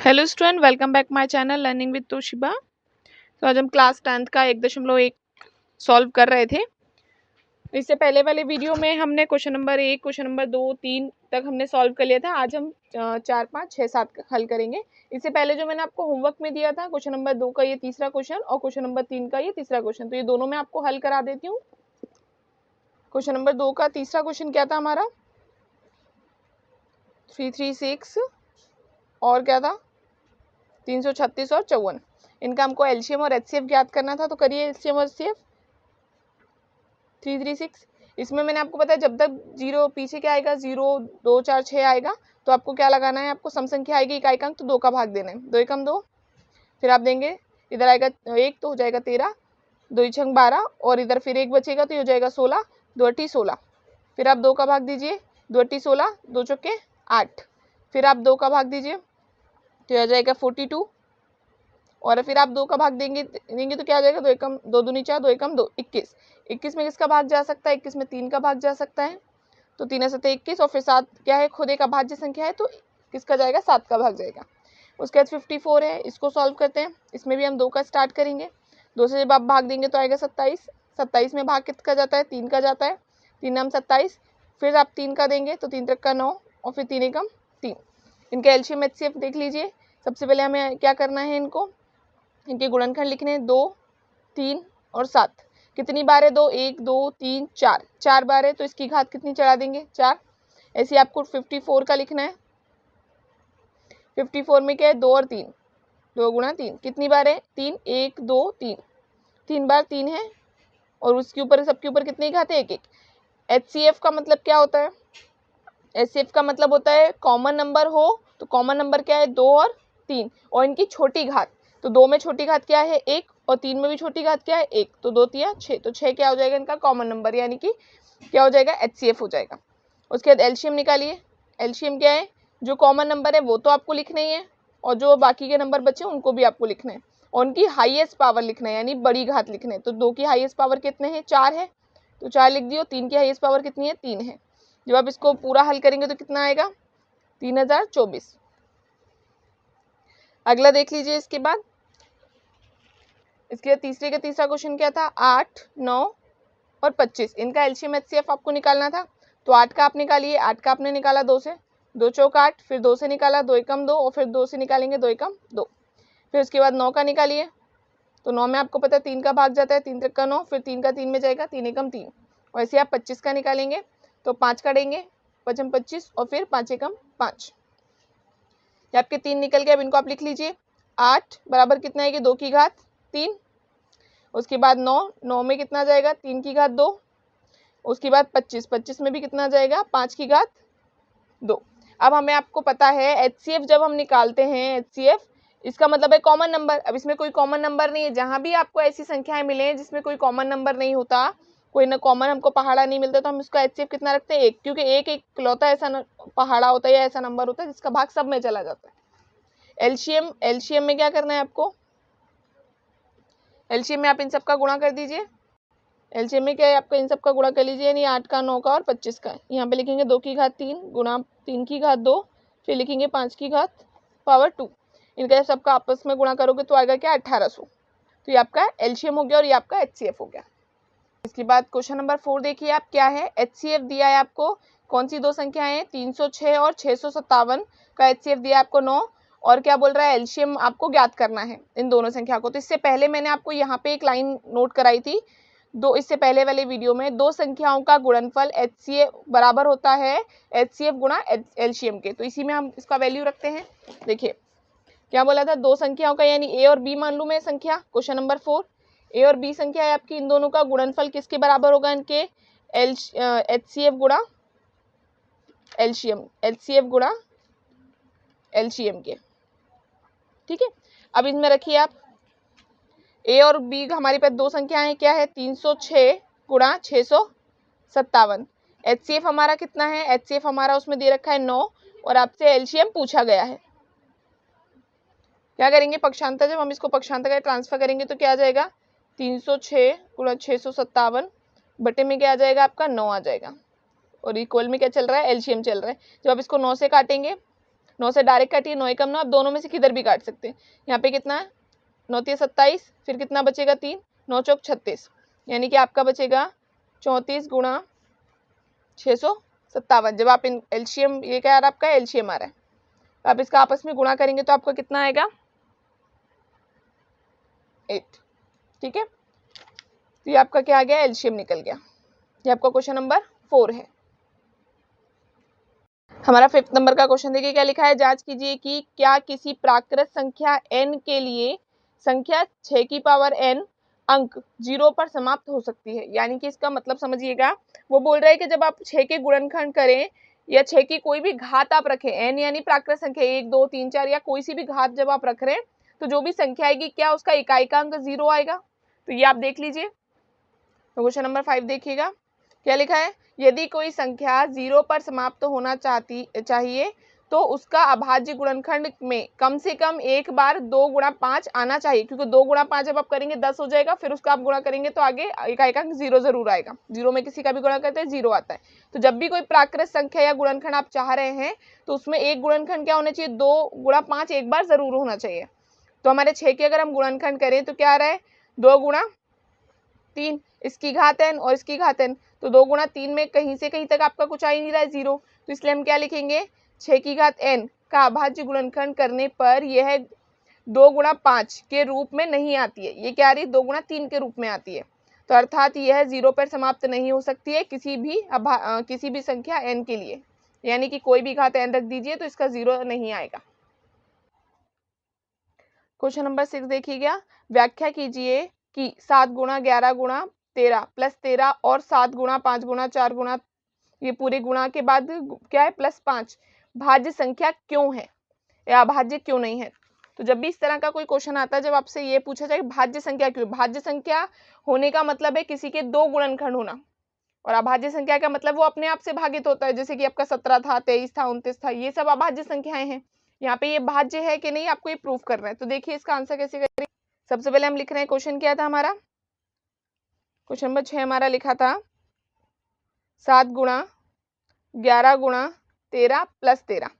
Hello student, welcome back my channel learning with Toshiba. तो आज हम क्लास 10th का 1.1 सॉल्व कर रहे थे। इससे पहले वाले वीडियो में हमने क्वेश्चन नंबर 1, क्वेश्चन नंबर 2, 3 तक हमने सॉल्व कर लिया था। आज हम 4, 5, 6, 7 हल करेंगे। इससे पहले जो मैंने आपको होमवर्क में दिया था, क्वेश्चन नंबर 2 का ये तीसरा क्वेश्चन और क्वेश्चन नंबर 3 का ये तीसरा क्वेश्चन, तो ये दोनों मैं आपको हल करा देती हूँ। क्वेश्चन नंबर 2 का तीसरा क्वेश्चन क्या था हमारा? 336 और क्या था 336 और 54। इनका हमको एलसीएम और एचसीएफ ज्ञात करना था। तो करिए एलसीएम और एचसीएफ। 336 इसमें मैंने आपको बताया जब तक जीरो पीछे क्या आएगा 0, 2, 4, 6 आएगा तो आपको क्या लगाना है, आपको सम संख्या आएगी इकाई अंक तो 2 का भाग देना है। 2 एकम 2, फिर आप देंगे इधर आएगा 1 तो हो जाएगा 13, 2 छंग 12 और इधर फिर 1 बचेगा तो ये हो जाएगा 16, 2 अट्ठी 16। फिर आप 2 का भाग दीजिए, 2 अट्ठी 16, 2 चौके 8। फिर आप 2 का भाग दीजिए तो ये हो जाएगा 42 और फिर आप 2 का भाग देंगे तो क्या आ जाएगा 2 एकम 2 दूनी 4, 2 एकम 2, 21। 21 में किसका भाग जा सकता है? 21 में 3 का भाग जा सकता है, तो 3 7 21 और फिर 7 क्या है, खुद एक अभाज्य संख्या है तो किसका जाएगा? 7 का भाग जाएगा। उसके बाद 54 है, इसको सॉल्व करते हैं। इसमें भी हम 2 का स्टार्ट करेंगे। 2 से जब आप भाग देंगे तो आएगा 27। 27 में भाग किसका जाता है? 3 का जाता है। 3 नाम 27, फिर आप 3 का देंगे तो 3 तक का 9 और फिर 3 एकम 3। इनका एलसीएम एचसीएफ देख लीजिए। सबसे पहले हमें क्या करना है, इनके गुणनखंड लिखने हैं 2, 3 और 7। कितनी बार है 2? 1, 2, 3, 4, 4 बार है तो इसकी घात कितनी चढ़ा देंगे? 4। ऐसे आपको 54 का लिखना है। 54 में क्या है? 2 और 3, 2 गुणा 3 कितनी बार है? 3, 1, 2, 3, 3 बार 3 है और उसके ऊपर सबके ऊपर कितनी घात है? 1 1। एचसीएफ का मतलब क्या होता है? एचसीएफ का मतलब होता है कॉमन नंबर हो तो कॉमन नंबर क्या है? 2 और 3 और इनकी छोटी घात। तो 2 में छोटी घात क्या है? 1 और 3 में भी छोटी घात क्या है? 1। तो 2 तिया 6, तो 6 क्या हो जाएगा इनका कॉमन नंबर, यानी कि क्या हो जाएगा? एचसीएफ हो जाएगा। उसके बाद एलसीएम निकालिए। एलसीएम क्या है? जो कॉमन नंबर है वो तो आपको लिखना ही है और जो बाकी के नंबर बचे उनको भी आपको लिखना है और उनकी हाईएस्ट पावर लिखना है, यानी बड़ी घात लिखना है। तो 2 की हाईएस्ट पावर कितने हैं? 4 है तो 4 लिख दियो। 3 की हाईएस्ट पावर कितनी है? 3 है। जब आप इसको पूरा हल करेंगे तो कितना आएगा? 3024। अगला देख लीजिए। इसके बाद तीसरे का तीसरा क्वेश्चन क्या था? 8, 9 और 25। इनका एलसीएम एचसीएफ आपको निकालना था। तो 8 का आप निकालिए। 8 का आपने निकाला 2 से, 2 चौक 8, फिर 2 से निकाला 2 एकम 2 और फिर 2 से निकालेंगे 2 एकम 2। फिर उसके बाद 9 का निकालिए। तो 9 में आपको पता है 3 का भाग जाता है, 3 तक का 9, फिर 3 का 3 में जाएगा, 3 एकम 3। वैसे आप 25 का निकालेंगे तो 5 का देंगे, 5 25 और फिर 5 एकम 5। ये आपके 3 निकल गए। अब इनको आप लिख लीजिए। 8 बराबर कितना है कि 2 की घात 3। उसके बाद 9, 9 में कितना जाएगा? 3 की घात 2। उसके बाद 25, 25 में भी कितना जाएगा? 5 की घात 2। अब हमें आपको पता है एचसीएफ जब हम निकालते हैं, एचसीएफ इसका मतलब है कॉमन नंबर। अब इसमें कोई कॉमन नंबर नहीं है। जहां भी आपको ऐसी संख्याएं मिले जिसमें कोई कॉमन नंबर नहीं होता, कोई ना कॉमन हमको पहाड़ा नहीं मिलता, तो हम इसका एचसीएफ कितना रखते हैं? 1, क्योंकि एक इकलौता ऐसा पहाड़ा होता है या ऐसा नंबर होता है जिसका भाग सब में चला जाता है। एलसीएम में क्या करना है आपको? एलसीएम में आप इन सब का गुणा कर दीजिए। एलसीएम में क्या है आपका? इन सब का गुणा कर लीजिए, यानी 8 का, 9 का और 25 का। यहाँ पे लिखेंगे 2 की घात 3 गुणा 3 की घात 2, फिर लिखेंगे 5 की घात पावर 2। इनका सबका आपस में गुणा करोगे तो आएगा क्या? 1800। तो ये आपका एलसीएम हो गया और ये आपका एचसीएफ हो गया। इसके बाद क्वेश्चन नंबर 4 देखिए आप क्या है। एचसीएफ दिया है आपको। कौन सी दो संख्याएं? 306 और 657 का एचसीएफ दिया है आपको 9 और क्या बोल रहा है? एलसीएम आपको ज्ञात करना है इन दोनों संख्या को। तो इससे पहले मैंने आपको यहाँ पे एक लाइन नोट कराई थी इससे पहले वाले वीडियो में, दो संख्याओं का गुणनफल एचसीएफ बराबर होता है एचसीएफ गुणा एलसीएम के। तो इसी में हम इसका वैल्यू रखते हैं। देखिए क्या बोला था? दो संख्याओं का, यानी ए और बी मान लूं मैं संख्या। क्वेश्चन नंबर 4, ए और बी संख्या है आपकी, इन दोनों का गुणनफल किसके बराबर होगा? इनके एचसीएफ गुणा एलसीएम, एचसीएफ गुणा एलसीएम के। ठीक है, अब इसमें रखिए आप ए और बी हमारे पास दो संख्याएं क्या है? 306 गुणा 657। एचसीएफ हमारा कितना है? एचसीएफ हमारा उसमें दे रखा है 9 और आपसे एलसीएम पूछा गया है। क्या करेंगे? पक्षांतर, जब हम इसको पक्षांतर का ट्रांसफर करेंगे तो क्या आ जाएगा? 306 गुणा 657 बटे में क्या आ जाएगा आपका? 9 आ जाएगा और इक्वल में क्या चल रहा है? एलसीएम चल रहा है। जब आप इसको 9 से काटेंगे 9 से डायरेक्ट काटिए, 9 एकम 9, आप दोनों में से किधर भी काट सकते हैं। यहाँ पे कितना है 9 3 27, फिर कितना बचेगा 3, 9 चौक 36, यानी कि आपका बचेगा 34 गुणा 657। जब आप इन एलसीएम, ये क्या आ रहा है आपका एलसीएम आ रहा है, आप इसका आपस में गुणा करेंगे तो आपका कितना आएगा 8। ठीक है, तो ये आपका क्या आ गया एलसीएम निकल गया। ये आपका क्वेश्चन नंबर 4 है। हमारा 5th नंबर का क्वेश्चन देखिए क्या लिखा है। जांच कीजिए कि क्या किसी प्राकृत संख्या n के लिए संख्या 6 की पावर n अंक 0 पर समाप्त हो सकती है। यानी कि इसका मतलब समझिएगा, वो बोल रहा है कि जब आप 6 के गुणनखंड करें या 6 की कोई भी घात आप रखें, n यानी प्राकृत संख्या 1 2 3 4 या कोई सी भी घात जब आप रख रहे हैं तो जो भी संख्या आएगी क्या उसका इकाई का अंक 0 आएगा। तो ये आप देख लीजिए। तो क्वेश्चन नंबर 5 देखिएगा क्या लिखा है। यदि कोई संख्या 0 पर समाप्त होना चाहिए तो उसका अभाज्य गुणनखंड में कम से कम एक बार 2 गुणा 5 आना चाहिए, क्योंकि 2 गुणा 5 जब आप करेंगे 10 हो जाएगा, फिर उसका आप गुणा करेंगे तो आगे इकाई का अंक 0 जरूर आएगा। 0 में किसी का भी गुणा करते हैं 0 आता है। तो जब भी कोई प्राकृत संख्या या गुणनखंड आप चाह रहे हैं तो उसमें एक गुणनखंड क्या होना चाहिए, 2 गुणा 5 एक बार जरूर होना चाहिए। तो हमारे 6 के अगर हम गुणनखंड करें तो क्या आ रहा है 2 गुणा 3, इसकी घात n और इसकी घात n, तो 2 गुणा 3 में कहीं से कहीं तक आपका कुछ आ ही नहीं रहा है 0, तो इसलिए हम क्या लिखेंगे 6 की घात n का अभाज्य गुणनखंड करने पर यह 2 गुणा 5 के रूप में नहीं आती है, ये क्या आ रही है 2 गुणा 3 के रूप में आती है। तो अर्थात यह 0 पर समाप्त नहीं हो सकती है किसी भी संख्या n के लिए, यानी कि कोई भी घात n रख दीजिए तो इसका 0 नहीं आएगा। क्वेश्चन नंबर 6 देखिएगा। व्याख्या कीजिए कि 7 गुणा 11 गुणा 13 प्लस 13 और 7 गुणा 5 गुणा 4 गुणा ये पूरे गुणा के बाद क्या है प्लस 5 भाज्य संख्या क्यों है या अभाज्य क्यों नहीं है। तो जब भी इस तरह का कोई क्वेश्चन आता है, जब आपसे ये पूछा जाए भाज्य संख्या क्यों, भाज्य संख्या होने का मतलब है किसी के 2 गुणनखंड होना, और अभाज्य संख्या का मतलब वो अपने आप से भागित होता है, जैसे कि आपका 17 था 23 था 29 था, ये सब अभाज्य संख्याएं हैं। यहाँ पे ये भाज्य है कि नहीं आपको ये प्रूफ करना है। तो देखिए इसका आंसर कैसे करेंगे। सबसे पहले हम लिख रहे हैं क्वेश्चन क्या था हमारा, क्वेश्चन नंबर 6 हमारा लिखा था 7 गुणा 11 गुणा 13 प्लस 13।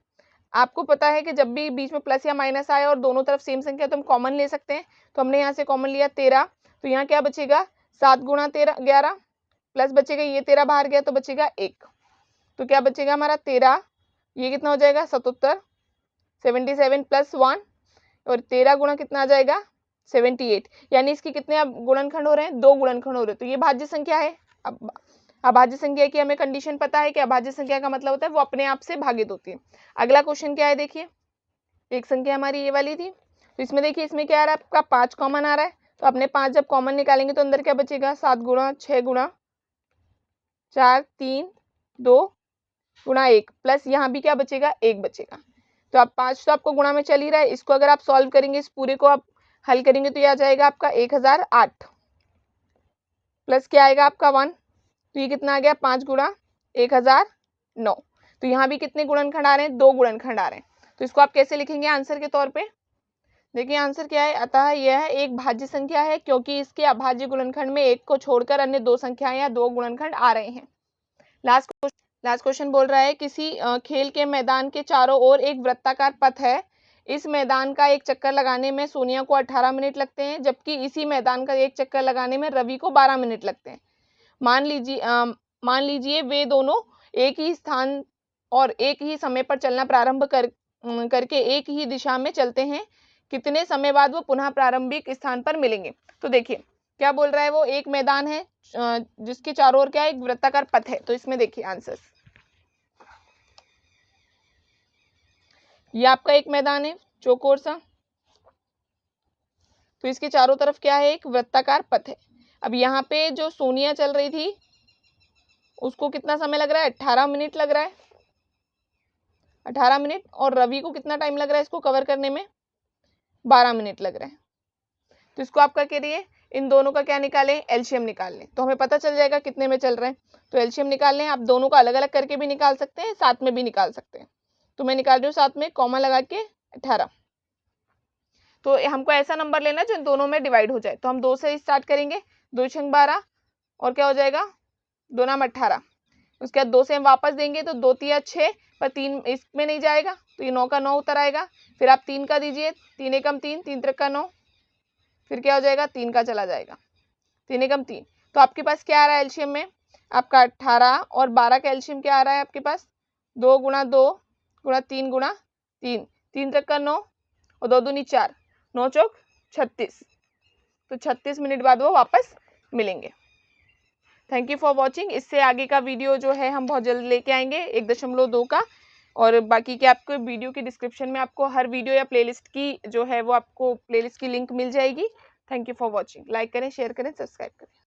आपको पता है कि जब भी बीच में प्लस या माइनस आए और दोनों तरफ सेम संख्या तो हम कॉमन ले सकते हैं, तो हमने यहाँ से कॉमन लिया 13, तो यहाँ क्या बचेगा 7 गुणा 13 11 प्लस बचेगा ये 13 बाहर गया तो बचेगा 1, तो क्या बचेगा हमारा 13, ये कितना हो जाएगा 77 77 प्लस 1 और 13 गुणा कितना आ जाएगा 78, यानी इसके कितने अब गुणनखंड हो रहे हैं 2 गुणनखंड हो रहे हैं। तो ये भाज्य संख्या है। अब अभाज्य संख्या की हमें कंडीशन पता है कि अभाज्य संख्या का मतलब होता है वो अपने आप से भागित होती है। अगला क्वेश्चन क्या है देखिए, एक संख्या हमारी ये वाली थी, तो इसमें देखिए इसमें क्या आ रहा है आपका 5 कॉमन आ रहा है, तो अपने 5 जब कॉमन निकालेंगे तो अंदर क्या बचेगा 7 गुणा 6 गुणा 4 3 2 गुणा 1 प्लस यहाँ भी क्या बचेगा 1 बचेगा। तो आप 5 तो आपको गुणा में चल ही रहा है, इसको अगर आप सॉल्व करेंगे इस पूरे को आप हल करेंगे तो ये आ जाएगा आपका 1008 प्लस क्या आएगा आपका 1, तो ये कितना आ गया 5 गुणा 1009। तो यहाँ भी कितने गुणनखंड आ रहे हैं 2 गुणनखंड आ रहे हैं, तो इसको आप कैसे लिखेंगे आंसर के तौर पे। देखिए आंसर क्या है, अतः यह एक भाज्य संख्या है क्योंकि इसके अभाज्य गुणनखंड में एक को छोड़कर अन्य 2 संख्याएं या 2 गुणनखंड आ रहे हैं। लास्ट क्वेश्चन बोल रहा है किसी खेल के मैदान के चारों ओर एक वृत्ताकार पथ है, इस मैदान का एक चक्कर लगाने में सोनिया को 18 मिनट लगते हैं, जबकि इसी मैदान का एक चक्कर लगाने में रवि को 12 मिनट लगते हैं। मान लीजिए वे दोनों एक ही स्थान और एक ही समय पर चलना प्रारंभ करके एक ही दिशा में चलते हैं, कितने समय बाद वो पुनः प्रारंभिक स्थान पर मिलेंगे। तो देखिए क्या बोल रहा है, वो एक मैदान है जिसके चारों ओर क्या है एक वृत्ताकार पथ है। तो इसमें देखिए आंसर, ये आपका एक मैदान है चौकोर सा, तो इसके चारों तरफ क्या है एक वृत्ताकार पथ है। अब यहाँ पे जो सोनिया चल रही थी उसको कितना समय लग रहा है 18 मिनट लग रहा है, 18 मिनट, और रवि को कितना टाइम लग रहा है इसको कवर करने में 12 मिनट लग रहा है। तो इसको आप क्या करिए इन दोनों का क्या निकालें एलसीएम निकाल लें, तो हमें पता चल जाएगा कितने में चल रहे हैं। तो एलसीएम निकाल लें, आप दोनों का अलग अलग करके भी निकाल सकते हैं साथ में भी निकाल सकते हैं। तो मैं निकाल रही हूँ साथ में कॉमा लगा के 18। तो हमको ऐसा नंबर लेना जो इन दोनों में डिवाइड हो जाए, तो हम 2 से स्टार्ट करेंगे, 2 छंग 12 और क्या हो जाएगा 2 नाम 18, उसके बाद 2 से हम वापस देंगे तो 2 तिया 6 पर 3 इसमें नहीं जाएगा तो ये 9 का 9 उतर आएगा। फिर आप 3 का दीजिए, 3 एकम 3, 3 त्रिक का 9, फिर क्या हो जाएगा 3 का चला जाएगा, 3 एकम 3। तो आपके पास क्या आ रहा है एलसीएम में आपका 18 और 12 का एलसीएम क्या आ रहा है आपके पास 2 गुणा 2 गुणा 3 गुणा 3, 3 त्रिक का 9 और 2 दूनी 4, 9 चौक 36। तो 36 मिनट बाद वो वापस मिलेंगे। Thank you for watching. इससे आगे का वीडियो जो है हम बहुत जल्द लेके आएंगे 1.2 का, और बाकी के आपको वीडियो की डिस्क्रिप्शन में आपको हर वीडियो या प्लेलिस्ट की जो है वो आपको प्लेलिस्ट की लिंक मिल जाएगी। Thank you for watching. Like करें, शेयर करें, सब्सक्राइब करें।